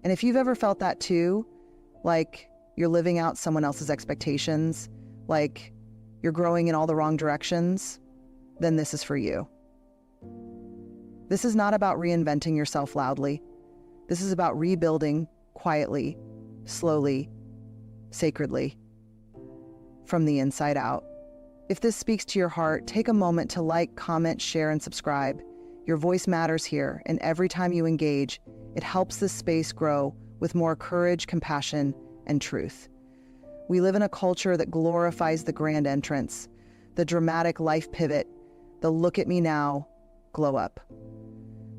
And if you've ever felt that too, like you're living out someone else's expectations, like you're growing in all the wrong directions, then this is for you. This is not about reinventing yourself loudly. This is about rebuilding quietly, slowly, sacredly, from the inside out. If this speaks to your heart, take a moment to like, comment, share, and subscribe. Your voice matters here, and every time you engage, it helps this space grow with more courage, compassion, and truth. We live in a culture that glorifies the grand entrance, the dramatic life pivot, the look at me now, glow up.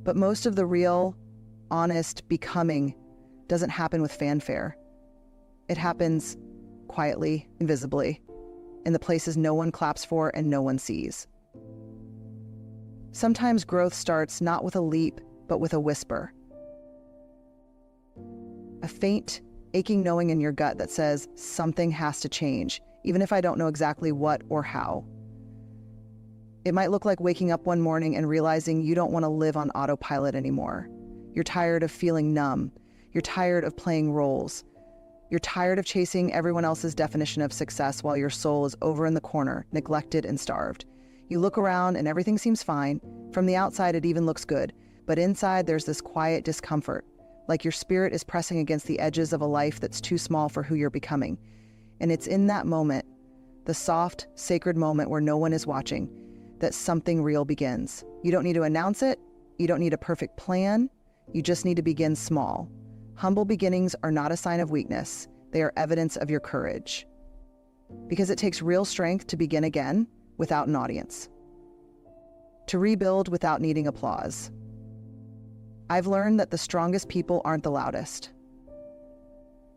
But most of the real, honest becoming doesn't happen with fanfare. It happens quietly, invisibly, in the places no one claps for and no one sees. Sometimes growth starts not with a leap, but with a whisper. A faint, aching knowing in your gut that says something has to change, even if I don't know exactly what or how. It might look like waking up one morning and realizing you don't want to live on autopilot anymore. You're tired of feeling numb. You're tired of playing roles. You're tired of chasing everyone else's definition of success while your soul is over in the corner, neglected and starved. You look around and everything seems fine. From the outside, it even looks good. But inside, there's this quiet discomfort, like your spirit is pressing against the edges of a life that's too small for who you're becoming. And it's in that moment, the soft, sacred moment where no one is watching, that something real begins. You don't need to announce it. You don't need a perfect plan. You just need to begin small. Humble beginnings are not a sign of weakness. They are evidence of your courage. Because it takes real strength to begin again without an audience. To rebuild without needing applause. I've learned that the strongest people aren't the loudest.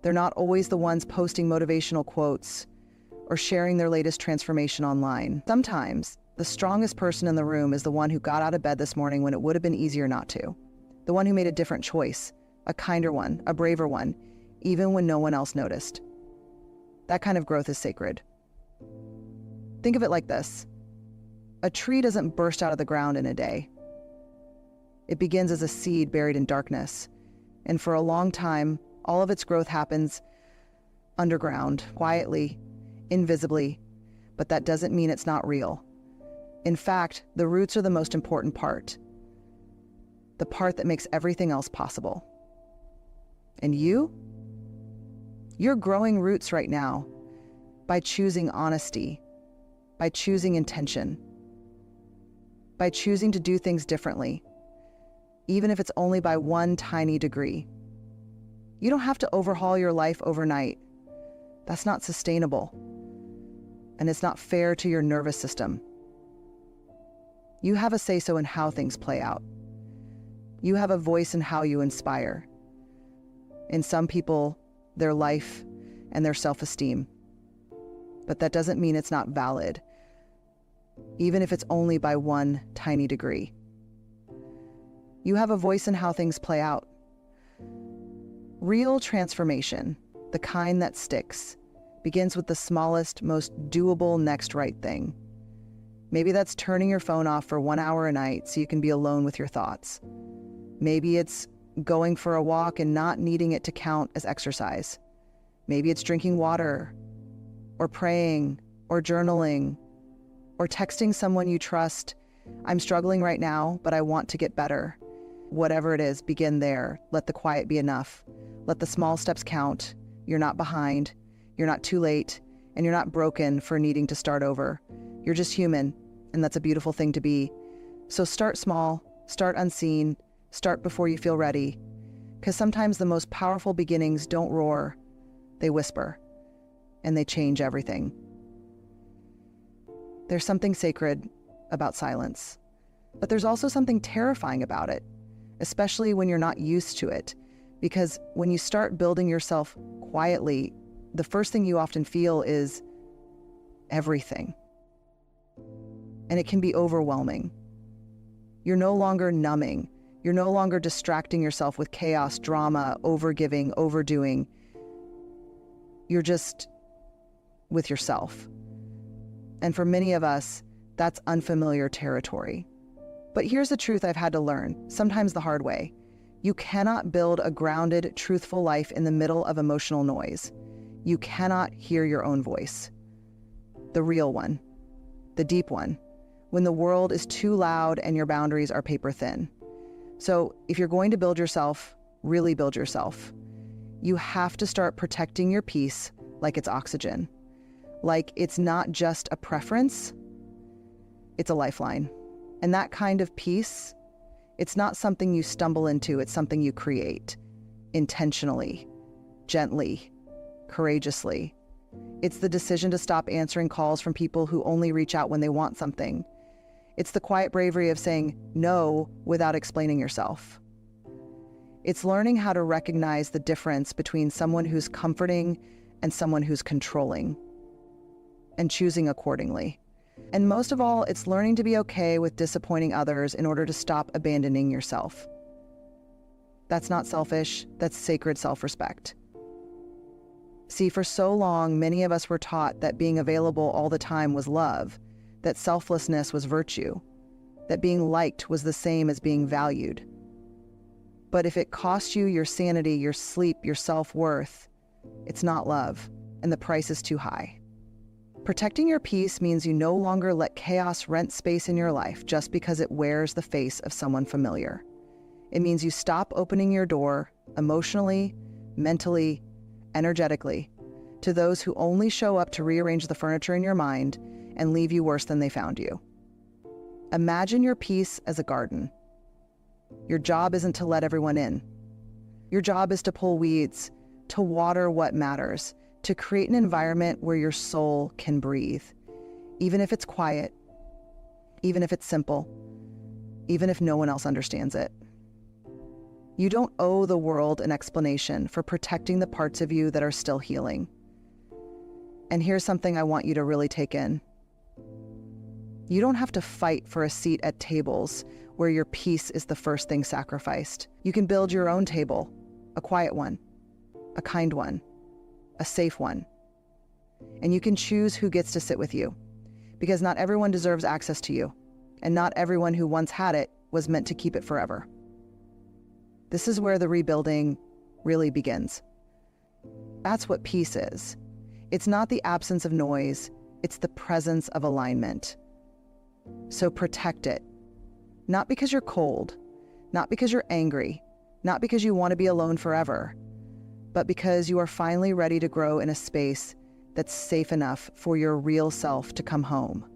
They're not always the ones posting motivational quotes or sharing their latest transformation online. Sometimes, the strongest person in the room is the one who got out of bed this morning when it would have been easier not to. The one who made a different choice, a kinder one, a braver one, even when no one else noticed. That kind of growth is sacred. Think of it like this. A tree doesn't burst out of the ground in a day. It begins as a seed buried in darkness, and for a long time, all of its growth happens underground, quietly, invisibly, but that doesn't mean it's not real. In fact, the roots are the most important part, the part that makes everything else possible. And you're growing roots right now by choosing honesty, by choosing intention, by choosing to do things differently, even if it's only by one tiny degree. You don't have to overhaul your life overnight. That's not sustainable. And it's not fair to your nervous system. You have a say-so in how things play out. You have a voice in how you inspire. In some people, their life and their self-esteem. But that doesn't mean it's not valid, even if it's only by one tiny degree. You have a voice in how things play out. Real transformation, the kind that sticks, begins with the smallest, most doable next right thing. Maybe that's turning your phone off for 1 hour a night so you can be alone with your thoughts. Maybe it's going for a walk and not needing it to count as exercise. Maybe it's drinking water, or praying, or journaling, or texting someone you trust. I'm struggling right now, but I want to get better. Whatever it is, begin there. Let the quiet be enough. Let the small steps count. You're not behind. You're not too late. And you're not broken for needing to start over. You're just human, and that's a beautiful thing to be. So start small, start unseen, start before you feel ready. Because sometimes the most powerful beginnings don't roar, they whisper, and they change everything. There's something sacred about silence, but there's also something terrifying about it, especially when you're not used to it. Because when you start building yourself quietly, the first thing you often feel is everything. And it can be overwhelming. You're no longer numbing. You're no longer distracting yourself with chaos, drama, overgiving, overdoing. You're just with yourself. And for many of us, that's unfamiliar territory. But here's the truth I've had to learn, sometimes the hard way. You cannot build a grounded, truthful life in the middle of emotional noise. You cannot hear your own voice. The real one. The deep one. When the world is too loud and your boundaries are paper thin. So if you're going to build yourself, really build yourself, you have to start protecting your peace like it's oxygen. Like it's not just a preference, it's a lifeline. And that kind of peace, it's not something you stumble into, it's something you create intentionally, gently, courageously. It's the decision to stop answering calls from people who only reach out when they want something. It's the quiet bravery of saying no without explaining yourself. It's learning how to recognize the difference between someone who's comforting and someone who's controlling, and choosing accordingly. And most of all, it's learning to be okay with disappointing others in order to stop abandoning yourself. That's not selfish, that's sacred self-respect. See, for so long, many of us were taught that being available all the time was love, that selflessness was virtue, that being liked was the same as being valued. But if it costs you your sanity, your sleep, your self-worth, it's not love, and the price is too high. Protecting your peace means you no longer let chaos rent space in your life just because it wears the face of someone familiar. It means you stop opening your door emotionally, mentally, energetically to those who only show up to rearrange the furniture in your mind and leave you worse than they found you. Imagine your peace as a garden. Your job isn't to let everyone in. Your job is to pull weeds, to water what matters, to create an environment where your soul can breathe, even if it's quiet, even if it's simple, even if no one else understands it. You don't owe the world an explanation for protecting the parts of you that are still healing. And here's something I want you to really take in. You don't have to fight for a seat at tables where your peace is the first thing sacrificed. You can build your own table, a quiet one, a kind one, a safe one. And you can choose who gets to sit with you, because not everyone deserves access to you, and not everyone who once had it was meant to keep it forever. This is where the rebuilding really begins. That's what peace is. It's not the absence of noise, it's the presence of alignment. So protect it. Not because you're cold, not because you're angry, not because you want to be alone forever, but because you are finally ready to grow in a space that's safe enough for your real self to come home.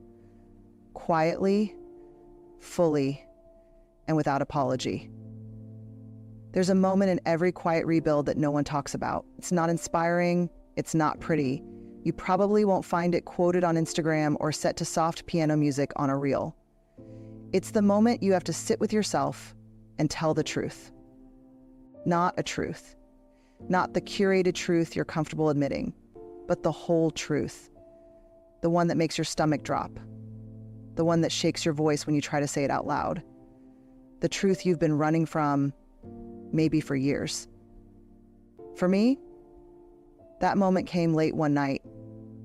Quietly, fully, and without apology. There's a moment in every quiet rebuild that no one talks about. It's not inspiring, it's not pretty. You probably won't find it quoted on Instagram or set to soft piano music on a reel. It's the moment you have to sit with yourself and tell the truth. Not a truth. Not the curated truth you're comfortable admitting, but the whole truth. The one that makes your stomach drop. The one that shakes your voice when you try to say it out loud. The truth you've been running from, maybe for years. For me, that moment came late one night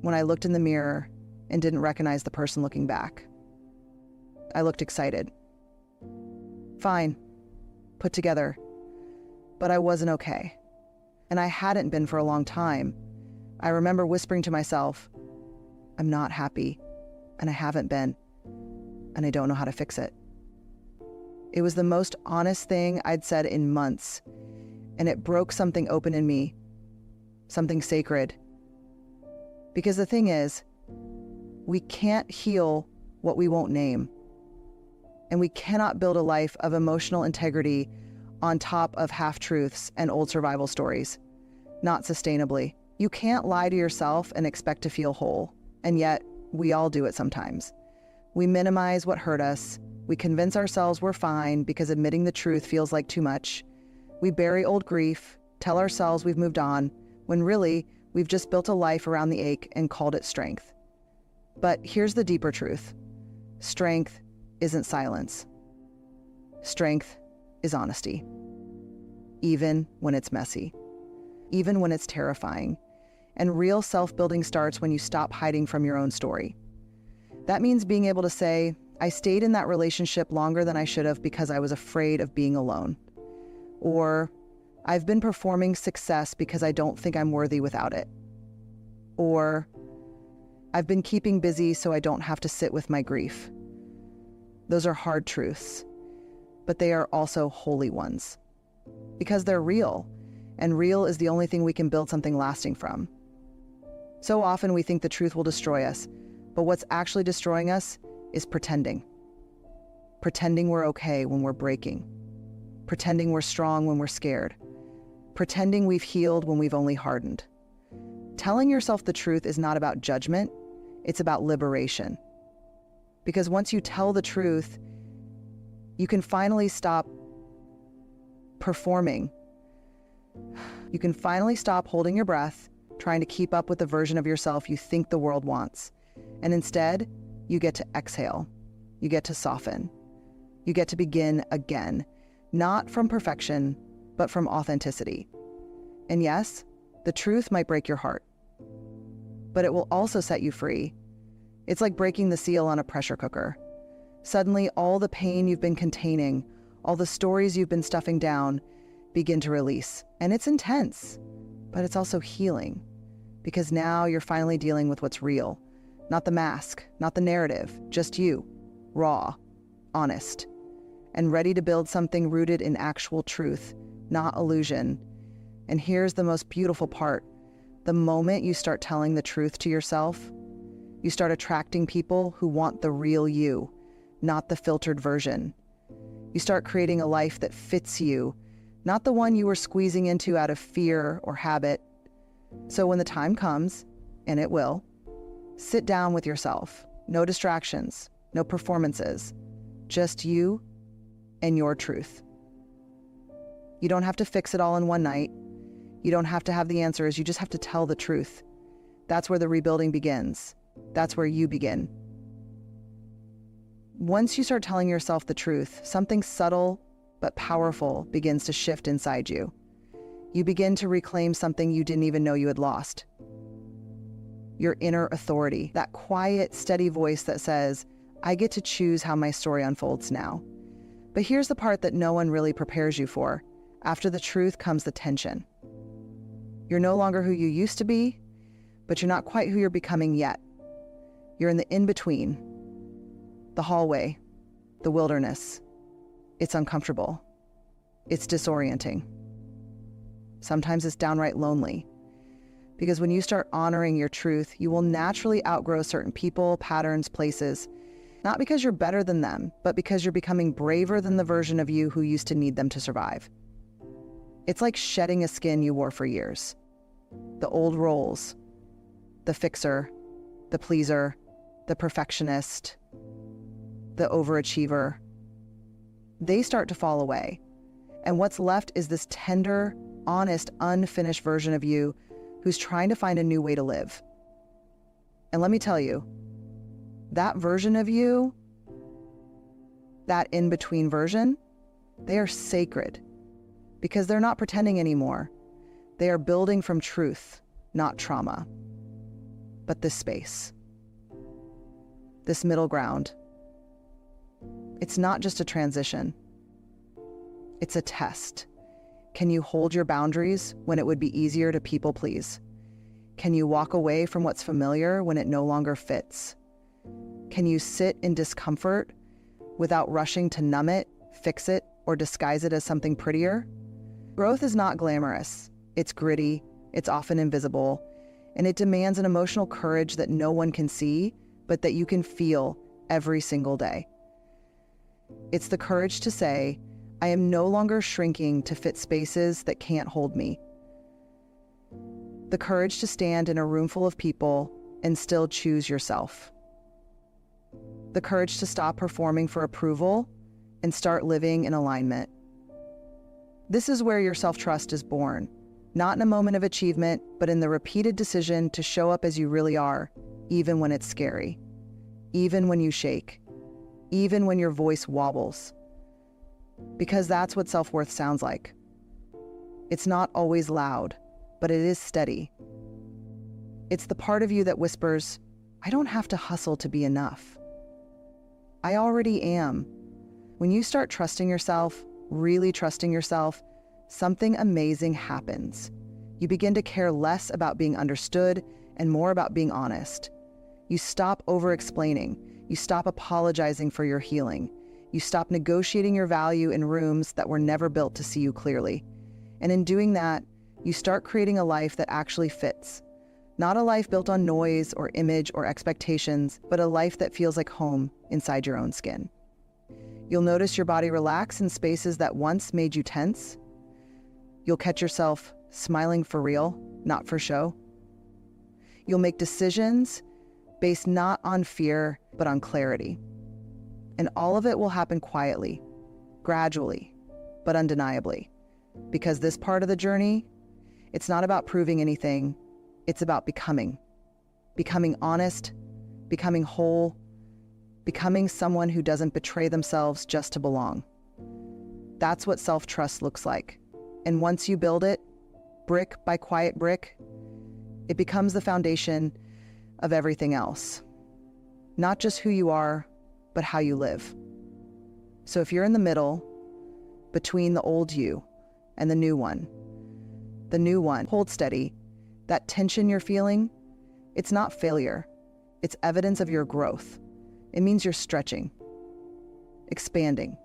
when I looked in the mirror and didn't recognize the person looking back. I looked excited. Fine, put together, but I wasn't okay. And I hadn't been for a long time. I remember whispering to myself, I'm not happy, and I haven't been, and I don't know how to fix it. It was the most honest thing I'd said in months, and it broke something open in me, something sacred. Because the thing is, we can't heal what we won't name, and we cannot build a life of emotional integrity on top of half-truths and old survival stories. Not sustainably. You can't lie to yourself and expect to feel whole, and yet we all do it sometimes. We minimize what hurt us. We convince ourselves we're fine because admitting the truth feels like too much. We bury old grief, tell ourselves we've moved on, when really, we've just built a life around the ache and called it strength. But here's the deeper truth. Strength isn't silence. Strength is honesty. Even when it's messy. Even when it's terrifying. And real self-building starts when you stop hiding from your own story. That means being able to say, I stayed in that relationship longer than I should have because I was afraid of being alone. Or, I've been performing success because I don't think I'm worthy without it. Or, I've been keeping busy so I don't have to sit with my grief. Those are hard truths, but they are also holy ones. Because they're real, and real is the only thing we can build something lasting from. So often we think the truth will destroy us, but what's actually destroying us is pretending. Pretending we're okay when we're breaking. Pretending we're strong when we're scared. Pretending we've healed when we've only hardened. Telling yourself the truth is not about judgment, it's about liberation. Because once you tell the truth, you can finally stop performing. You can finally stop holding your breath, trying to keep up with the version of yourself you think the world wants. And instead, you get to exhale. You get to soften. You get to begin again, not from perfection, but from authenticity. And yes, the truth might break your heart, but it will also set you free. It's like breaking the seal on a pressure cooker. Suddenly, all the pain you've been containing, all the stories you've been stuffing down, begin to release. And it's intense, but it's also healing, because now you're finally dealing with what's real. Not the mask, not the narrative, just you, raw, honest, and ready to build something rooted in actual truth, not illusion. And here's the most beautiful part. The moment you start telling the truth to yourself, you start attracting people who want the real you, not the filtered version. You start creating a life that fits you, not the one you were squeezing into out of fear or habit. So when the time comes, and it will, sit down with yourself. No distractions, no performances, just you and your truth. You don't have to fix it all in one night. You don't have to have the answers. You just have to tell the truth. That's where the rebuilding begins. That's where you begin. Once you start telling yourself the truth, something subtle but powerful begins to shift inside you. You begin to reclaim something you didn't even know you had lost. Your inner authority, that quiet, steady voice that says, I get to choose how my story unfolds now. But here's the part that no one really prepares you for. After the truth comes the tension. You're no longer who you used to be, but you're not quite who you're becoming yet. You're in the in-between, the hallway, the wilderness. It's uncomfortable. It's disorienting. Sometimes it's downright lonely. Because when you start honoring your truth, you will naturally outgrow certain people, patterns, places, not because you're better than them, but because you're becoming braver than the version of you who used to need them to survive. It's like shedding a skin you wore for years. The old roles, the fixer, the pleaser, the perfectionist, the overachiever, they start to fall away. And what's left is this tender, honest, unfinished version of you who's trying to find a new way to live. And let me tell you, that version of you, that in-between version, they are sacred because they're not pretending anymore. They are building from truth, not trauma. But this space, this middle ground, it's not just a transition. It's a test. Can you hold your boundaries when it would be easier to people please? Can you walk away from what's familiar when it no longer fits? Can you sit in discomfort without rushing to numb it, fix it, or disguise it as something prettier? Growth is not glamorous. It's gritty, it's often invisible, and it demands an emotional courage that no one can see, but that you can feel every single day. It's the courage to say, I am no longer shrinking to fit spaces that can't hold me. The courage to stand in a room full of people and still choose yourself. The courage to stop performing for approval and start living in alignment. This is where your self-trust is born, not in a moment of achievement, but in the repeated decision to show up as you really are, even when it's scary, even when you shake, even when your voice wobbles. Because that's what self-worth sounds like. It's not always loud, but it is steady. It's the part of you that whispers, I don't have to hustle to be enough. I already am. When you start trusting yourself, really trusting yourself, something amazing happens. You begin to care less about being understood and more about being honest. You stop over-explaining. You stop apologizing for your healing. You stop negotiating your value in rooms that were never built to see you clearly. And in doing that, you start creating a life that actually fits. Not a life built on noise or image or expectations, but a life that feels like home inside your own skin. You'll notice your body relax in spaces that once made you tense. You'll catch yourself smiling for real, not for show. You'll make decisions based not on fear, but on clarity. And all of it will happen quietly, gradually, but undeniably. Because this part of the journey, it's not about proving anything, it's about becoming. Becoming honest, becoming whole, becoming someone who doesn't betray themselves just to belong. That's what self-trust looks like. And once you build it, brick by quiet brick, it becomes the foundation of everything else. Not just who you are, but how you live. So if you're in the middle, between the old you and the new one, hold steady. That tension you're feeling, it's not failure. It's evidence of your growth. It means you're stretching, expanding.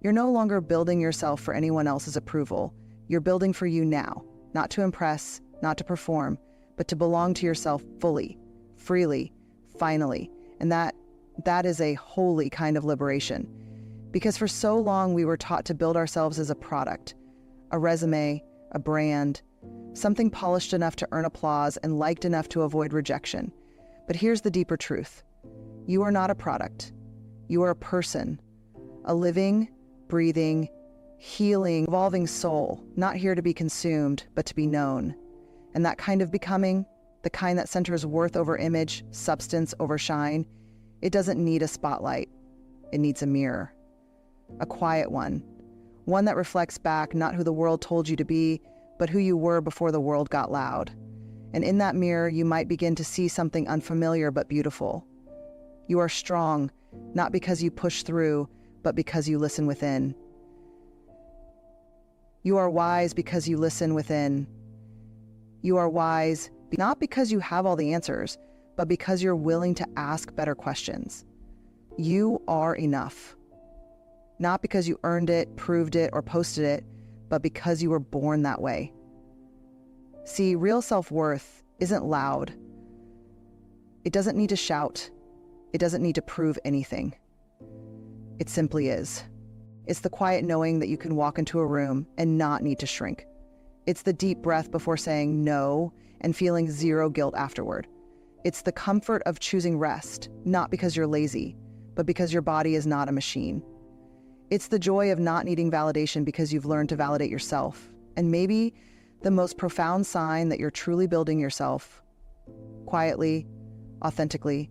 You're no longer building yourself for anyone else's approval. You're building for you now, not to impress, not to perform, but to belong to yourself fully, freely, finally. And that is a holy kind of liberation. Because for so long we were taught to build ourselves as a product, a resume, a brand, something polished enough to earn applause and liked enough to avoid rejection. But here's the deeper truth. You are not a product. You are a person, a living, breathing, healing, evolving soul, not here to be consumed, but to be known. And that kind of becoming, the kind that centers worth over image, substance over shine, it doesn't need a spotlight. It needs a mirror. A quiet one that reflects back not who the world told you to be, but who you were before the world got loud. And in that mirror, you might begin to see something unfamiliar but beautiful. You are strong, not because you push through, but because you listen within. You are wise because you listen within. You are wise not because you have all the answers, but because you're willing to ask better questions. You are enough. Not because you earned it, proved it, or posted it, but because you were born that way. See, real self-worth isn't loud. It doesn't need to shout. It doesn't need to prove anything. It simply is. It's the quiet knowing that you can walk into a room and not need to shrink. It's the deep breath before saying no and feeling zero guilt afterward. It's the comfort of choosing rest, not because you're lazy, but because your body is not a machine. It's the joy of not needing validation because you've learned to validate yourself. And maybe the most profound sign that you're truly building yourself, quietly, authentically,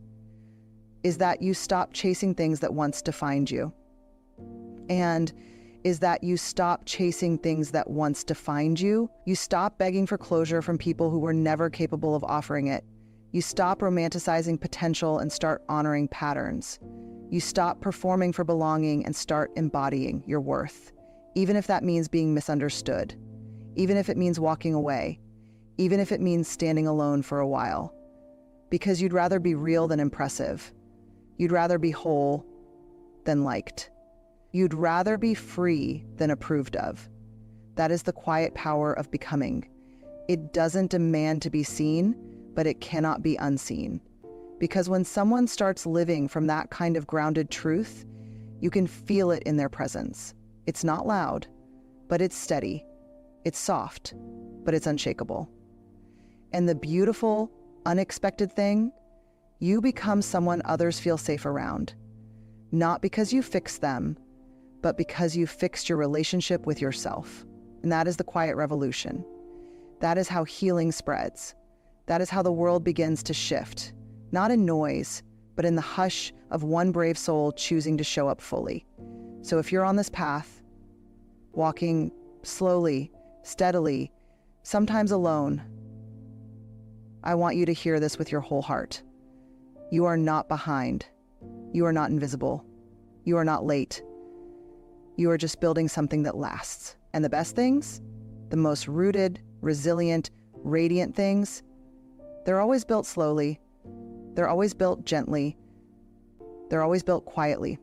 is that you stop chasing things that once defined you. And is that you stop chasing things that once defined you. You stop begging for closure from people who were never capable of offering it. You stop romanticizing potential and start honoring patterns. You stop performing for belonging and start embodying your worth, even if that means being misunderstood, even if it means walking away, even if it means standing alone for a while. Because you'd rather be real than impressive. You'd rather be whole than liked. You'd rather be free than approved of. That is the quiet power of becoming. It doesn't demand to be seen, but it cannot be unseen. Because when someone starts living from that kind of grounded truth, you can feel it in their presence. It's not loud, but it's steady. It's soft, but it's unshakable. And the beautiful, unexpected thing, you become someone others feel safe around. Not because you fixed them, but because you fixed your relationship with yourself. And that is the quiet revolution. That is how healing spreads. That is how the world begins to shift. Not in noise, but in the hush of one brave soul choosing to show up fully. So if you're on this path, walking slowly, steadily, sometimes alone, I want you to hear this with your whole heart. You are not behind. You are not invisible. You are not late. You are just building something that lasts. And the best things, the most rooted, resilient, radiant things, they're always built slowly. They're always built gently. They're always built quietly,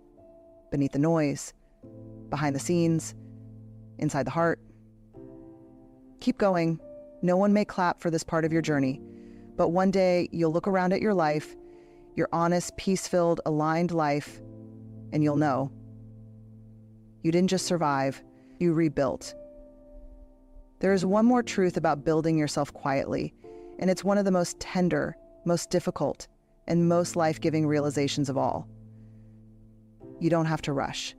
beneath the noise, behind the scenes, inside the heart. Keep going. No one may clap for this part of your journey, but one day you'll look around at your life, your honest, peace-filled, aligned life, and you'll know. You didn't just survive, you rebuilt. There is one more truth about building yourself quietly, and it's one of the most tender, most difficult, and most life-giving realizations of all. You don't have to rush.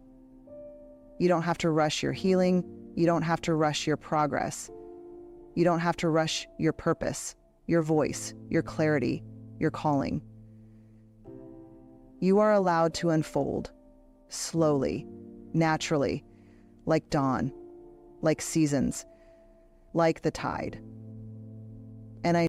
You don't have to rush your healing. You don't have to rush your progress. You don't have to rush your purpose, your voice, your clarity, your calling. You are allowed to unfold, slowly, naturally, like dawn, like seasons, like the tide.